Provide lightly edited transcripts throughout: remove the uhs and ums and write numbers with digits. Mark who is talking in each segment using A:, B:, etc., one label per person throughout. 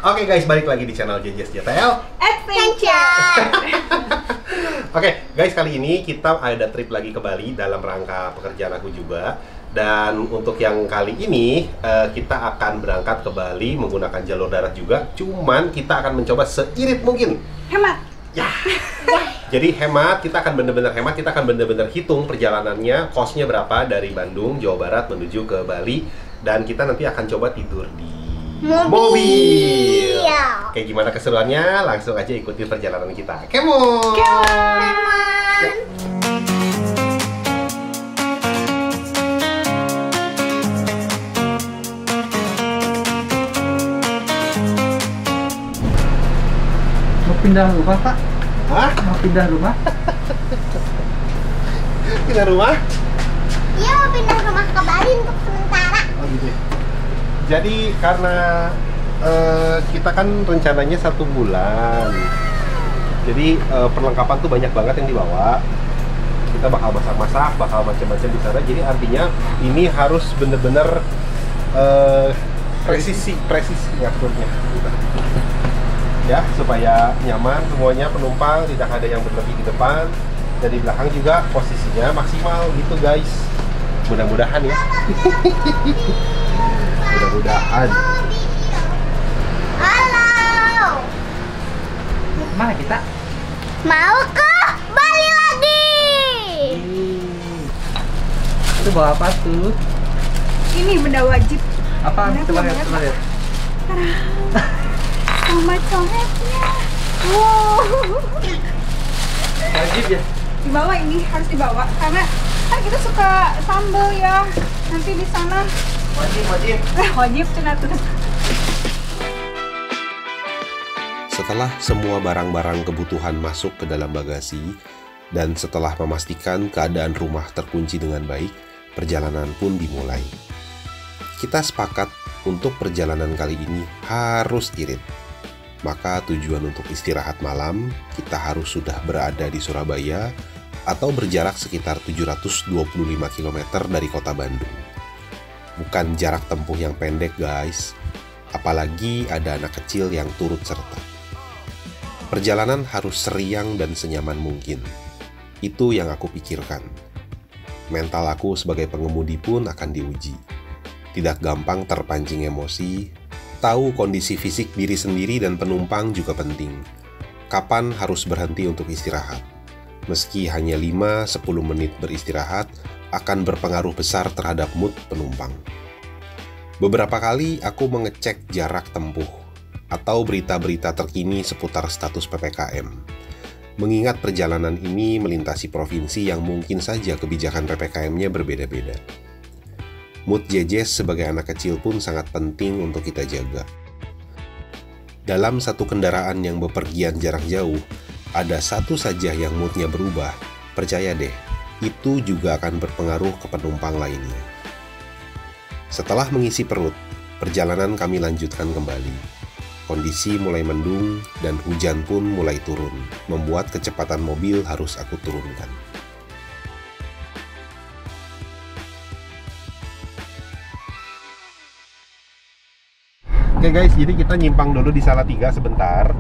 A: Oke guys, balik lagi di channel JJ's JTL
B: Adventure.
A: Oke guys, kali ini kita ada trip lagi ke Bali dalam rangka pekerjaan aku juga. Dan untuk yang kali ini kita akan berangkat ke Bali menggunakan jalur darat juga. Cuman kita akan mencoba seirit mungkin.
B: Hemat.
A: Ya. Jadi hemat, kita akan bener-bener hemat, kita akan bener-bener hitung perjalanannya, cost-nya berapa dari Bandung, Jawa Barat menuju ke Bali. Dan kita nanti akan coba tidur di mobil.
B: Ya.
A: Oke, gimana keseruannya? Langsung aja ikuti perjalanan kita. Come on!
C: Mau pindah rumah, Pak?
A: Hah?
C: Mau pindah rumah?
A: Pindah rumah?
B: Iya, mau pindah rumah ke Bali untuk sementara.
A: Oh gitu. Jadi karena kita kan rencananya 1 bulan. Jadi perlengkapan tuh banyak banget yang dibawa. Kita bakal masak-masak, bakal macam-macam di sana. Jadi artinya ini harus bener-bener presisi ngaturnya. Gitu. Ya, supaya nyaman semuanya, penumpang tidak ada yang berlebih di depan dan di belakang juga posisinya maksimal gitu guys. Mudah-mudahan ya. Mudah-mudahan.
B: Halo.
C: Mana kita?
B: Mau ke Bali lagi.
C: Itu bawa apa tuh?
D: Ini benda wajib.
C: Apa?
D: Mana
C: Coba
D: tuh,
C: lihat, coba lihat.
D: Sama coretnya. Wow.
C: Wajib ya?
D: Dibawa, ini harus dibawa karena kan kita suka sambal ya. Nanti di sana
A: Wajib.
D: wajib cenah tuh.
E: Setelah semua barang-barang kebutuhan masuk ke dalam bagasi, dan setelah memastikan keadaan rumah terkunci dengan baik, perjalanan pun dimulai. Kita sepakat untuk perjalanan kali ini harus irit. Maka tujuan untuk istirahat malam, kita harus sudah berada di Surabaya atau berjarak sekitar 725 km dari kota Bandung. Bukan jarak tempuh yang pendek guys, apalagi ada anak kecil yang turut serta. Perjalanan harus seriang dan senyaman mungkin. Itu yang aku pikirkan. Mental aku sebagai pengemudi pun akan diuji. Tidak gampang terpancing emosi, tahu kondisi fisik diri sendiri dan penumpang juga penting. Kapan harus berhenti untuk istirahat? Meski hanya 5-10 menit beristirahat, akan berpengaruh besar terhadap mood penumpang. Beberapa kali aku mengecek jarak tempuh atau berita-berita terkini seputar status PPKM. Mengingat perjalanan ini melintasi provinsi yang mungkin saja kebijakan PPKM-nya berbeda-beda. Mood JJ sebagai anak kecil pun sangat penting untuk kita jaga. Dalam satu kendaraan yang bepergian jarak jauh, ada satu saja yang moodnya berubah, percaya deh, itu juga akan berpengaruh ke penumpang lainnya. Setelah mengisi perut, perjalanan kami lanjutkan kembali. Kondisi mulai mendung dan hujan pun mulai turun, membuat kecepatan mobil harus aku turunkan.
A: Oke guys, jadi kita nyimpang dulu di Salatiga sebentar.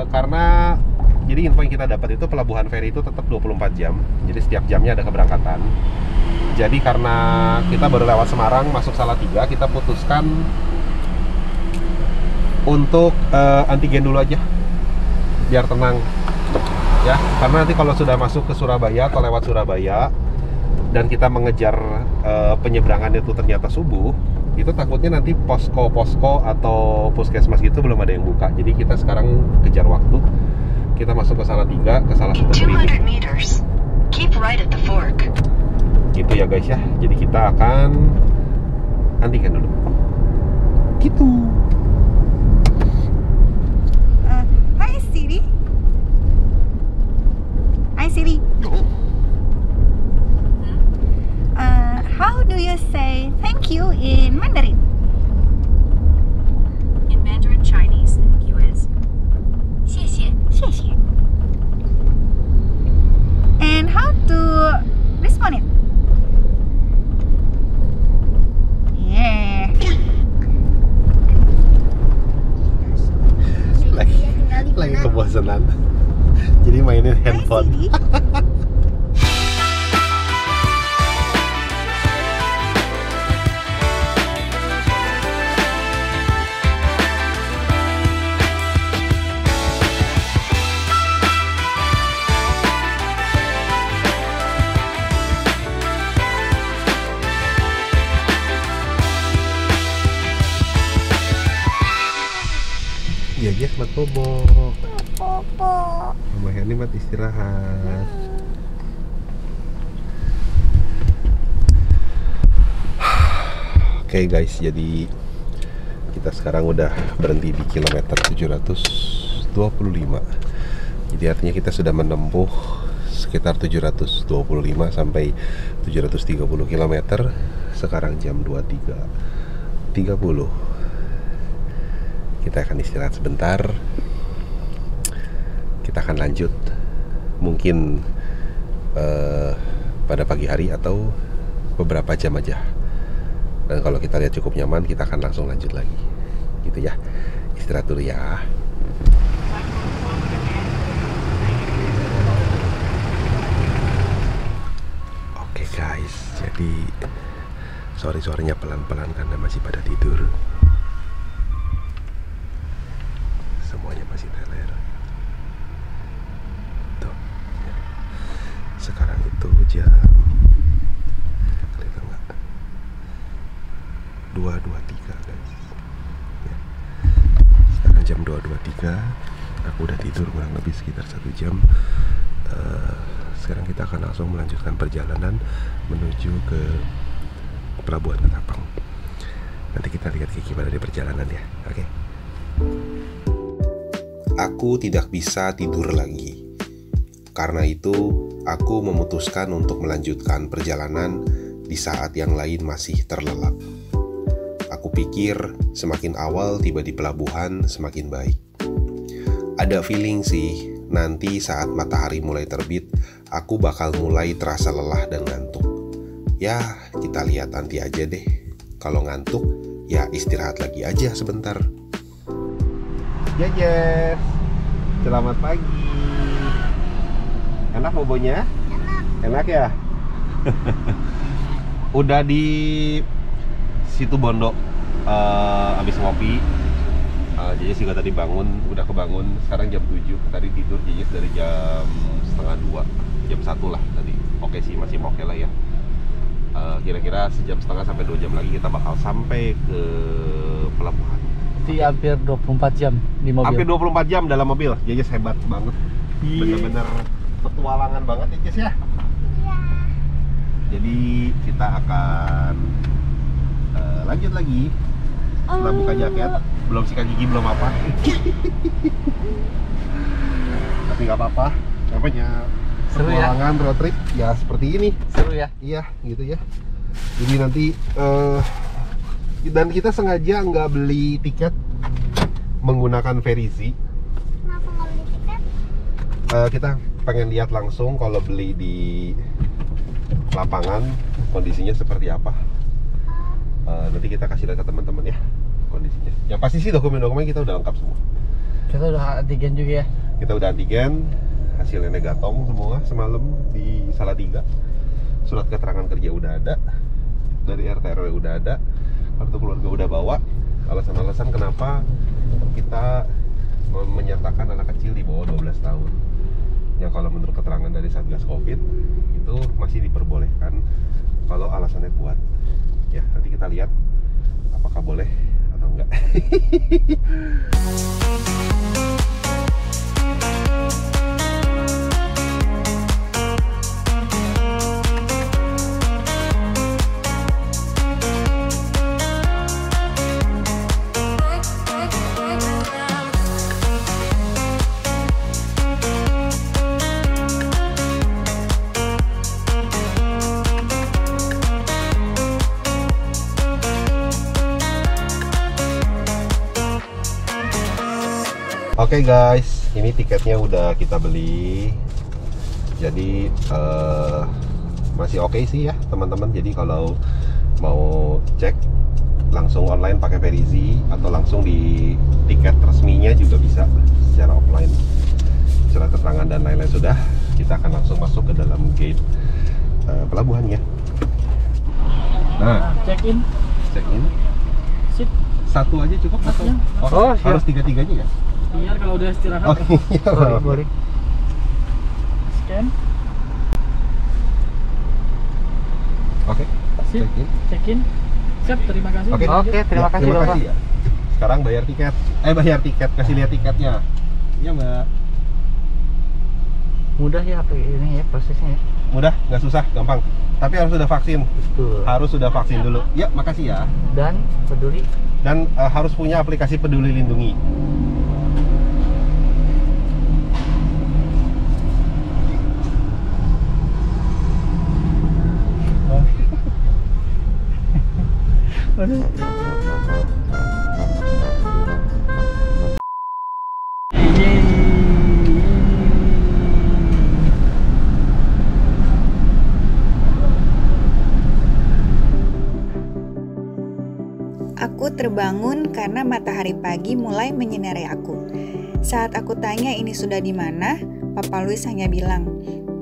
A: Karena jadi info yang kita dapat itu pelabuhan feri itu tetap 24 jam. Jadi setiap jamnya ada keberangkatan. Jadi karena kita baru lewat Semarang masuk Salatiga, kita putuskan untuk antigen dulu aja biar tenang ya, karena nanti kalau sudah masuk ke Surabaya atau lewat Surabaya dan kita mengejar penyeberangan itu ternyata subuh, itu takutnya nanti posko atau puskesmas gitu belum ada yang buka. Jadi kita sekarang kejar waktu, kita masuk ke Salatiga, ke salah satu klinik gitu ya guys ya. Jadi kita akan antigen dulu gitu.
D: Hi Siri. How do you say thank you in Mandarin?
F: In Mandarin Chinese, thank you is 谢谢.
D: 谢谢. And how to respond it? Yeah.
A: handphone.
D: Sini.
A: Iya guys, mat bobo. Mama Yani mat istirahat. Oke guys, jadi kita sekarang udah berhenti di kilometer 725. Jadi artinya kita sudah menempuh sekitar 725 sampai 730 km. Sekarang jam 23.30. Kita akan istirahat sebentar. Kita akan lanjut mungkin pada pagi hari atau beberapa jam aja. Dan kalau kita lihat cukup nyaman, kita akan langsung lanjut lagi. Gitu ya. Istirahat dulu ya. Oke guys, jadi suaranya pelan-pelan karena masih pada tidur. Semuanya masih teler. Tuh. Ya. Sekarang itu jam, kelihatan nggak? 2.23 guys. Ya. Sekarang jam 2.23. Aku udah tidur kurang lebih sekitar 1 jam. Sekarang kita akan langsung melanjutkan perjalanan menuju ke Pelabuhan Ketapang. Nanti kita lihat gimana di perjalanan ya. Oke.
E: Aku tidak bisa tidur lagi. Karena itu, aku memutuskan untuk melanjutkan perjalanan di saat yang lain masih terlelap. Aku pikir semakin awal tiba di pelabuhan semakin baik. Ada feeling sih, nanti saat matahari mulai terbit, aku bakal mulai terasa lelah dan ngantuk. Ya, kita lihat nanti aja deh. Kalau ngantuk, ya istirahat lagi aja sebentar.
A: Yes. Selamat pagi. Enak bobonya? Enak ya? Udah di situ Bondo, habis ngopi. Jayes juga tadi bangun, udah kebangun. Sekarang jam 7, tadi tidur Jayes dari jam setengah 2, jam 1 lah tadi. Oke sih, masih oke lah ya. Kira-kira sejam setengah sampai 2 jam lagi kita bakal sampai ke pelabuhan.
C: Hampir 24 jam di mobil.
A: Hampir 24 jam dalam mobil. Jayes hebat banget. Bener-bener petualangan banget ya Jayes ya.
B: Iya.
A: Jadi kita akan lanjut lagi. Setelah buka jaket, belum sikat gigi, belum apa. Tapi nggak apa-apa. Namanya
C: Seru ya?
A: petualangan road trip ya seperti ini.
C: Seru ya?
A: Iya, gitu ya. Jadi nanti dan kita sengaja nggak beli tiket menggunakan Verizi.
B: Kenapa nggak beli tiket?
A: Kita pengen lihat langsung kalau beli di lapangan kondisinya seperti apa. Nanti kita kasih lihat ke teman-teman ya kondisinya. Yang pasti sih dokumen-dokumen kita udah lengkap semua.
C: Kita udah antigen juga ya?
A: Kita udah antigen, hasilnya negatong semua semalam di Salatiga. Surat keterangan kerja udah ada, dari RT RW udah ada, kartu keluarga udah bawa. Alasan-alasan kenapa kita menyatakan anak kecil di bawah 12 tahun yang kalau menurut keterangan dari Satgas Covid itu masih diperbolehkan kalau alasannya kuat. Ya, nanti kita lihat apakah boleh atau enggak. Oke guys, ini tiketnya udah kita beli. Jadi masih oke sih ya teman-teman. Jadi kalau mau cek langsung online pakai Verizi atau langsung di tiket resminya juga bisa secara offline. surat keterangan dan lain-lain sudah, kita akan langsung masuk ke dalam gate pelabuhan ya. Nah,
C: Check in.
A: check in.
C: Sip.
A: Satu aja cukup atau
C: Satunya. Oh, siap.
A: harus tiga-tiganya ya?
C: Biar kalau udah istirahat.
A: Oh
C: ya.
A: iya.
C: Boleh. Scan.
A: Oke.
C: Sip.
A: Check in.
C: Check in. Siap, terima kasih.
A: Oke.
C: Lanjut.
A: Terima kasih ya. Sekarang bayar tiket. Bayar tiket, kasih lihat tiketnya. Iya Mbak.
C: Mudah ya ini ya prosesnya ya.
A: Mudah, nggak susah, gampang. Tapi harus sudah vaksin.
C: Betul.
A: Harus sudah vaksin dulu. Ya, makasih ya.
C: Dan peduli.
A: Dan harus punya aplikasi Peduli Lindungi.
G: Aku terbangun karena matahari pagi mulai menyinari aku. Saat aku tanya ini sudah di mana, Papa Louis hanya bilang,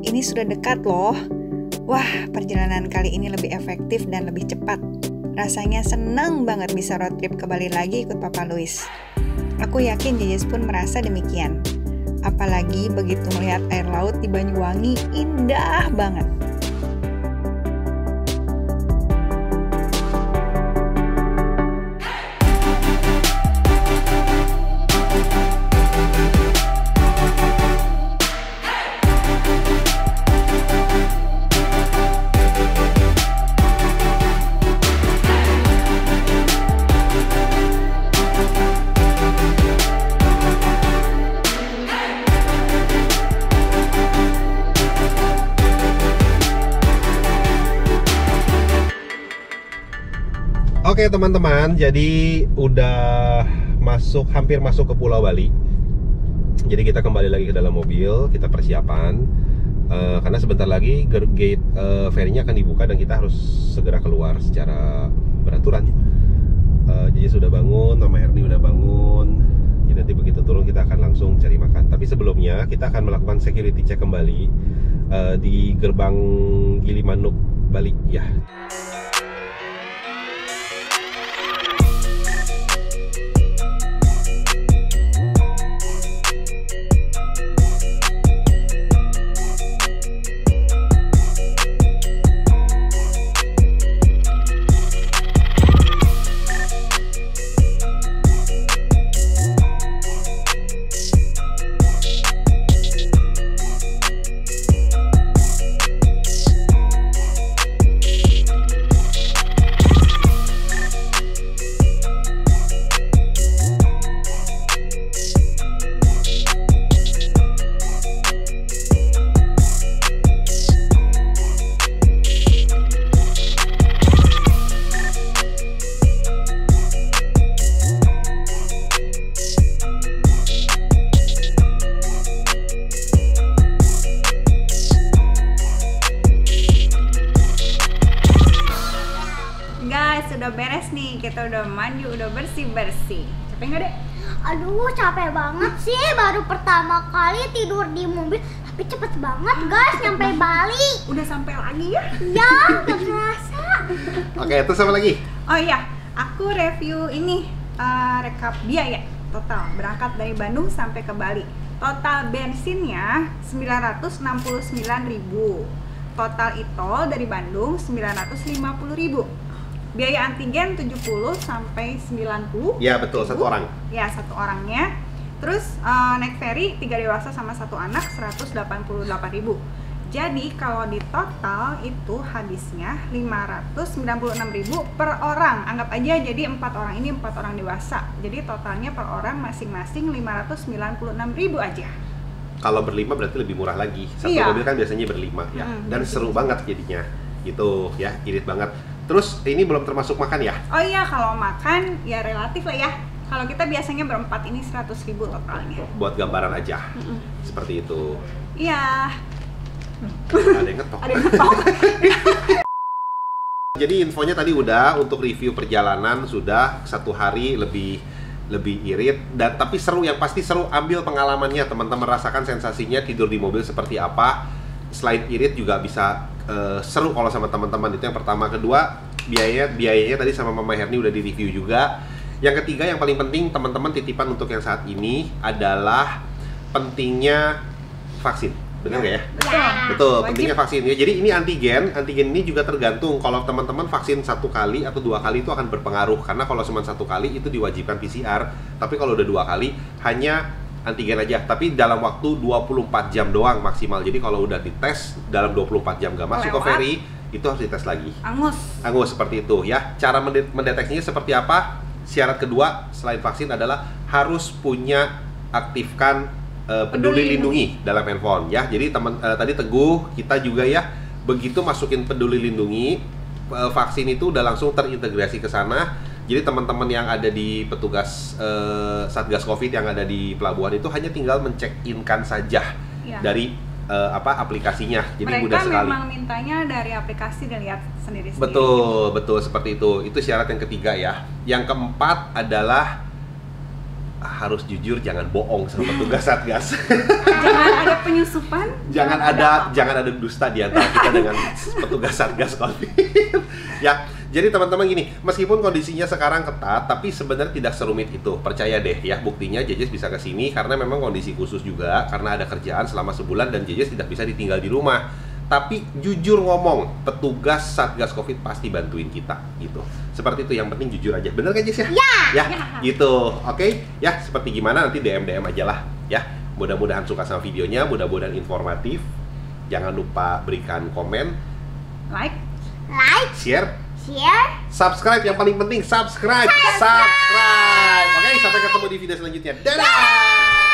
G: ini sudah dekat loh. Wah, perjalanan kali ini lebih efektif dan lebih cepat. Rasanya senang banget bisa road trip ke Bali lagi ikut Papa Louis. Aku yakin Jejes pun merasa demikian. Apalagi begitu melihat air laut di Banyuwangi, indah banget.
A: Oke teman-teman, jadi udah hampir masuk ke Pulau Bali. Jadi kita kembali lagi ke dalam mobil, kita persiapan karena sebentar lagi gate ferry-nya akan dibuka dan kita harus segera keluar secara beraturan. Jadi sudah bangun, Mama Erni udah bangun. Jadi nanti begitu turun kita akan langsung cari makan. Tapi sebelumnya kita akan melakukan security check kembali di gerbang Gilimanuk Bali ya.
D: Udah beres nih, kita udah mandi, udah bersih-bersih. Capek nggak, Dek?
B: Aduh, capek banget sih. Baru pertama kali tidur di mobil, tapi cepet banget guys nyampe Bali.
D: Udah sampai lagi ya?
B: Ya, gak kerasa.
A: Oke, terus apa lagi?
D: Oh iya, aku review ini rekap biaya total berangkat dari Bandung sampai ke Bali. Total bensinnya 969.000. Total e-tol dari Bandung 950.000. Biaya antigen 70 sampai 90.
A: Ya betul, satu orang.
D: Ya, satu orangnya. Terus naik ferry 3 dewasa sama 1 anak 188.000. Jadi kalau di total itu habisnya 596.000 per orang. Anggap aja jadi 4 orang ini 4 orang dewasa. Jadi totalnya per orang masing-masing 596.000 aja.
A: Kalau berlima berarti lebih murah lagi. Satu
D: Iya.
A: mobil kan biasanya berlima ya. Dan
D: betul.
A: seru banget jadinya. Gitu ya, irit banget. Terus ini belum termasuk makan ya?
D: Oh iya, kalau makan ya relatif lah ya. Kalau kita biasanya berempat ini 100.000 totalnya.
A: Buat gambaran aja. Seperti itu.
D: Iya.
A: Ada yang ngetok.
D: Ada yang ngetok.
A: Jadi infonya tadi udah, untuk review perjalanan sudah 1 hari lebih lebih irit, dan tapi seru, yang pasti seru. Ambil pengalamannya, teman-teman rasakan sensasinya tidur di mobil seperti apa. Selain irit juga bisa seru kalau sama teman-teman. Itu yang pertama. Kedua, biayanya tadi sama Mama Herni udah di review juga. Yang ketiga, yang paling penting teman-teman titipan untuk yang saat ini adalah pentingnya vaksin. Benar nggak ya? Betul,
D: Wajib.
A: pentingnya vaksin ya. Jadi ini antigen ini juga tergantung. Kalau teman-teman vaksin 1 kali atau 2 kali itu akan berpengaruh. Karena kalau cuma 1 kali itu diwajibkan PCR. Tapi kalau udah 2 kali hanya antigen aja. Tapi dalam waktu 24 jam doang maksimal. Jadi kalau udah dites dalam 24 jam nggak masuk ke
D: Lewat.
A: ferry, itu harus dites lagi.
D: Angus
A: Seperti itu ya. Cara mendeteksinya seperti apa? Syarat kedua selain vaksin adalah harus punya aktifkan peduli lindungi dalam handphone ya. Jadi tadi Teguh kita juga ya, begitu masukin peduli lindungi, vaksin itu udah langsung terintegrasi ke sana. Jadi teman-teman yang ada di petugas Satgas Covid yang ada di pelabuhan itu hanya tinggal men-check-in-kan saja
D: Ya.
A: dari aplikasinya. Jadi
D: mereka
A: mudah sekali.
D: memang mintanya dari aplikasi dan lihat sendiri-sendiri.
A: Betul seperti itu. Itu syarat yang ketiga ya. Yang keempat adalah harus jujur, jangan bohong sama petugas Satgas.
D: Jangan ada penyusupan.
A: jangan ada dusta di antara kita dengan petugas Satgas Covid. Ya, jadi teman-teman gini, meskipun kondisinya sekarang ketat, tapi sebenarnya tidak serumit itu. Percaya deh ya, buktinya Jejes bisa ke sini karena memang kondisi khusus juga, karena ada kerjaan selama sebulan dan Jejes tidak bisa ditinggal di rumah. Tapi jujur ngomong, petugas Satgas Covid pasti bantuin kita gitu. Seperti itu, yang penting jujur aja. Bener kan Jess ya? Ya, gitu. Oke, ya seperti gimana nanti DM aja lah ya. Mudah-mudahan suka sama videonya, mudah-mudahan informatif. Jangan lupa berikan komen,
D: Like.
A: share,
B: Subscribe.
A: yang paling penting subscribe. Oke, sampai ketemu di video selanjutnya. Dadah.